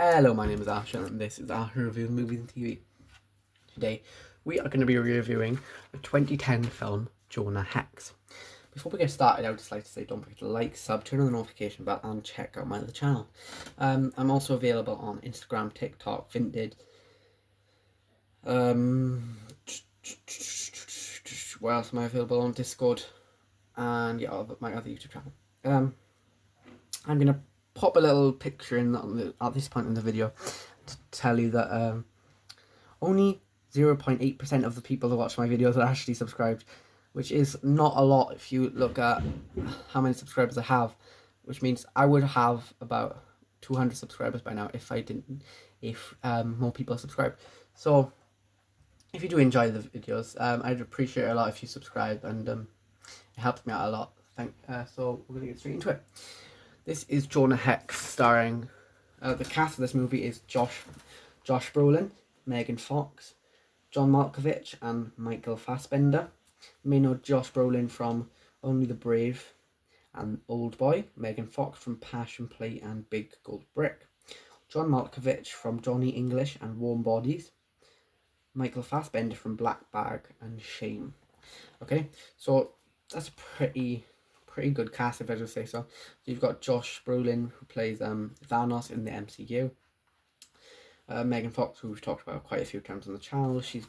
Hello, my name is Asher and this is Asher Reviews Movies and TV. Today we are going to be reviewing the 2010 film Jonah Hex. Before we get started, I would just like to say don't forget to like, sub, turn on the notification bell and check out my other channel. I'm also available on Instagram, TikTok, Vinted. Where else am I available? On Discord and yeah, my other YouTube channel. I'm going to pop a little picture in at this point in the video to tell you that only 0.8% of the people who watch my videos are actually subscribed, which is not a lot if you look at how many subscribers I have, which means I would have about 200 subscribers by now if more people subscribe. So if you do enjoy the videos, I'd appreciate it a lot if you subscribe, and it helps me out a lot. So we're going to get straight into it. This is Jonah Hex, starring, the cast of this movie is Josh Brolin, Megan Fox, John Malkovich and Michael Fassbender. You may know Josh Brolin from Only the Brave and Old Boy, Megan Fox from Passion Play and Big Gold Brick, John Malkovich from Johnny English and Warm Bodies, Michael Fassbender from Black Bag and Shame. Okay, so that's a pretty good cast, if I just say so. You've got Josh Brolin, who plays Thanos in the MCU. Megan Fox, who we've talked about quite a few times on the channel. She's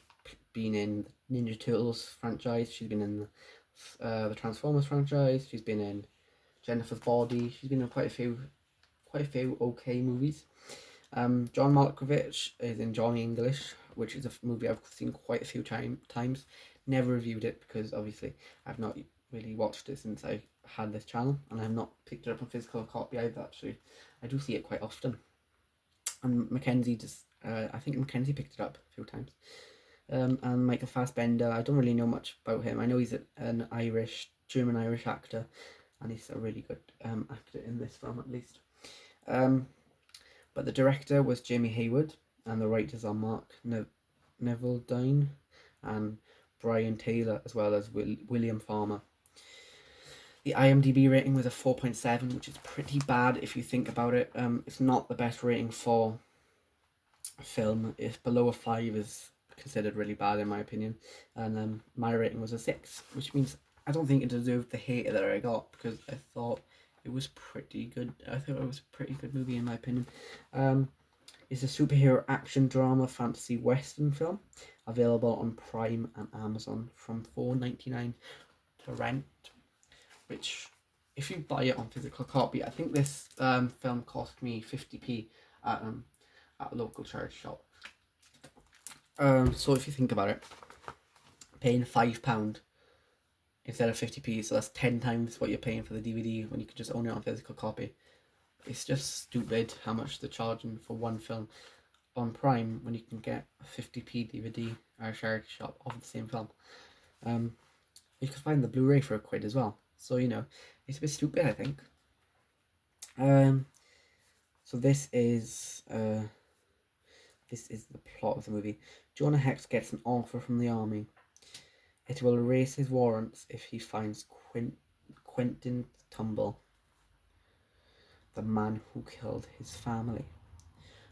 been in the Ninja Turtles franchise. She's been in the Transformers franchise. She's been in Jennifer's Body. She's been in quite a few okay movies. John Malkovich is in Johnny English, which is a movie I've seen quite a few times. Never reviewed it because obviously I've not really watched it since I had this channel, and I've not picked it up on physical copy either. Actually, I do see it quite often. And Mackenzie I think Mackenzie picked it up a few times. And Michael Fassbender, I don't really know much about him. I know he's an German-Irish actor, and he's a really good actor in this film, at least. But the director was Jamie Hayward, and the writers are Mark Neveldine and Brian Taylor, as well as William Farmer. The IMDb rating was a 4.7, which is pretty bad if you think about it. It's not the best rating for a film. If below a 5 is considered really bad, in my opinion. And my rating was a 6, which means I don't think it deserved the hate that I got, because I thought it was pretty good. I thought it was a pretty good movie, in my opinion. It's a superhero action drama fantasy western film, available on Prime and Amazon from $4.99 to rent. Which, if you buy it on physical copy, I think this film cost me 50p at a local charity shop. So if you think about it, paying £5 instead of 50p, so that's 10 times what you're paying for the DVD when you could just own it on physical copy. It's just stupid how much they're charging for one film on Prime when you can get a 50p DVD at a charity shop of the same film. You can find the Blu-ray for £1 as well. So, you know, it's a bit stupid, I think. So this is the plot of the movie. Jonah Hex gets an offer from the army. It will erase his warrants if he finds Quentin Tumble, the man who killed his family.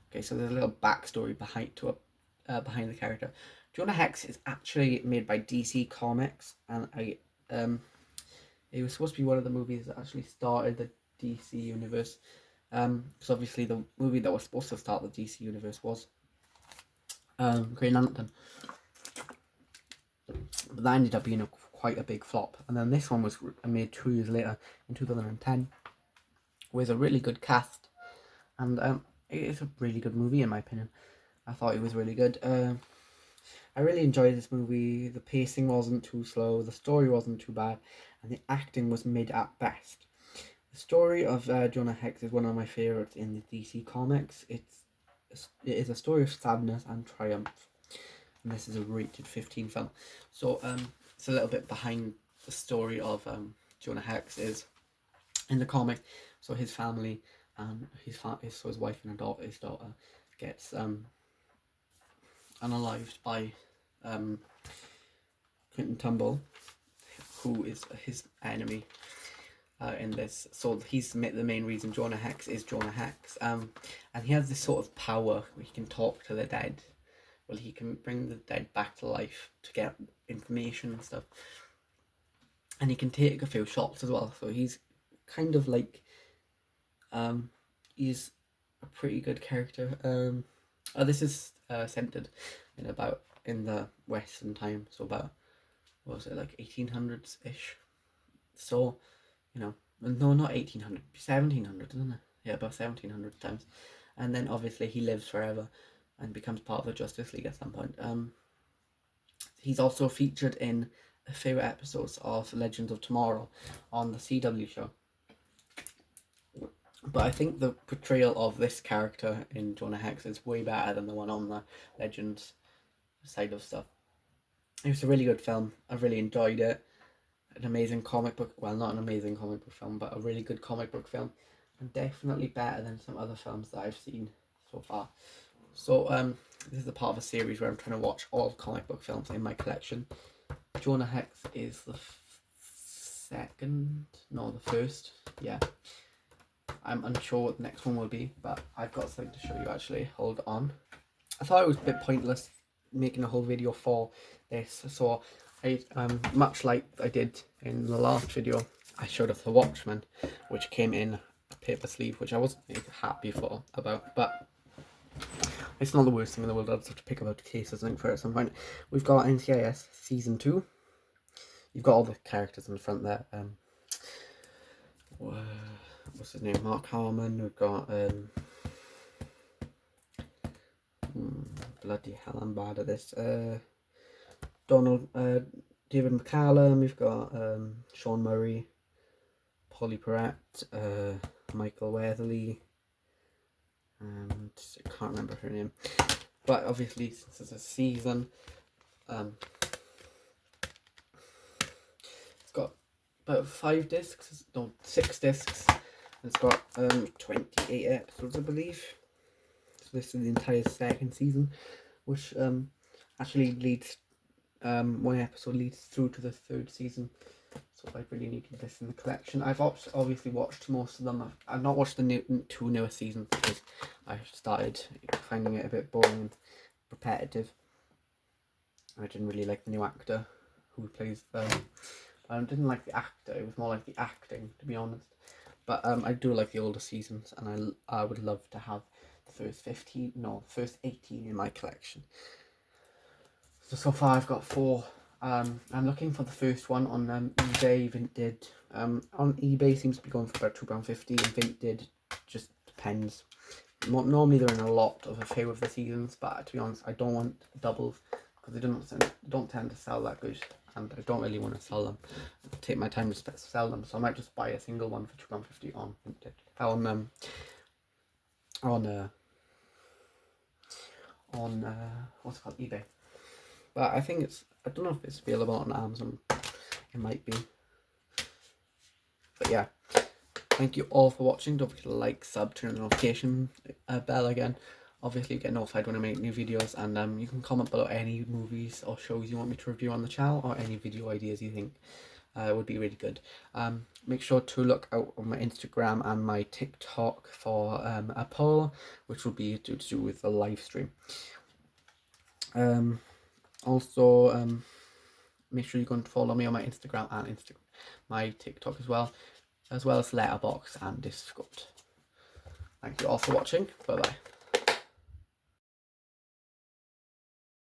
Okay, so there's a little backstory behind the character. Jonah Hex is actually made by DC Comics, and it was supposed to be one of the movies that actually started the DC universe. Because obviously the movie that was supposed to start the DC universe was Green Lantern, but that ended up being quite a big flop. And then this one was made 2 years later, in 2010, with a really good cast, and it is a really good movie, in my opinion. I thought it was really good. I really enjoyed this movie. The pacing wasn't too slow, the story wasn't too bad, and the acting was mid at best. The story of Jonah Hex is one of my favourites in the DC Comics. It is a story of sadness and triumph, and this is a rated 15 film. So it's a little bit behind the story of Jonah Hex is in the comic. So his family and his wife and his daughter gets unalived by Quentin Tumble, who is his enemy. in this. So he's the main reason Jonah Hex is Jonah Hex. And he has this sort of power where he can talk to the dead. Well, he can bring the dead back to life to get information and stuff. And he can take a few shots as well. So he's kind of like, he's a pretty good character. This is centered in the Western time, so about, what was it, like 1800s ish. So, you know, no, not 1800, 1700, isn't it? Yeah, about 1700 times. And then obviously he lives forever and becomes part of the Justice League at some point. He's also featured in a few episodes of Legends of Tomorrow on the CW show. But I think the portrayal of this character in Jonah Hex is way better than the one on the Legends side of stuff. It was a really good film. I really enjoyed it. An amazing comic book, well, not an amazing comic book film, but a really good comic book film, and definitely better than some other films that I've seen so far. So this is a part of a series where I'm trying to watch all comic book films in my collection. Jonah Hex is the first, yeah. I'm unsure what the next one will be, but I've got something to show you actually. Hold on. I thought it was a bit pointless making a whole video for this, so I much like I did in the last video, I showed off the Watchmen, which came in a paper sleeve, which I wasn't happy about, but it's not the worst thing in the world. I'll just have to pick up a case or something for it at some point. We've got NCIS Season 2. You've got all the characters in the front there. What's his name? Mark Harmon. We've got bloody hell, I'm bad at this. David McCallum. We've got Sean Murray, Polly Perrette, Michael Weatherly, and I can't remember her name. But obviously, since it's a season, it's got about 6 discs. It's got 28 episodes, I believe. So this is the entire second season, which actually leads, one episode leads through to the third season. So I really needed this in the collection. I've obviously watched most of them. I've not watched the two newer seasons because I started finding it a bit boring and repetitive. I didn't really like the new actor who plays I didn't like the actor. It was more like the acting, to be honest. But I do like the older seasons, and I would love to have the first 18 in my collection. So far I've got 4. I'm looking for the first one on eBay, Vinted. On eBay seems to be going for about £2.50, and Vinted just depends. Normally they're in a lot of a few of the seasons, but to be honest, I don't want doubles because they don't tend to sell that good, and I don't really want to sell them. Take my time to sell them, so I might just buy a single one for £2.50 on Vinted. On what's it called, eBay. But I think I don't know if it's available on Amazon. It might be. But yeah, thank you all for watching. Don't forget to like, sub, turn the notification bell again. Obviously you get notified when I make new videos, and you can comment below any movies or shows you want me to review on the channel, or any video ideas you think would be really good. Make sure to look out on my Instagram and my TikTok for a poll, which will be to do with the live stream. Also, make sure you go and follow me on my Instagram and my TikTok as well as Letterboxd and Discord. Thank you all for watching. Bye bye.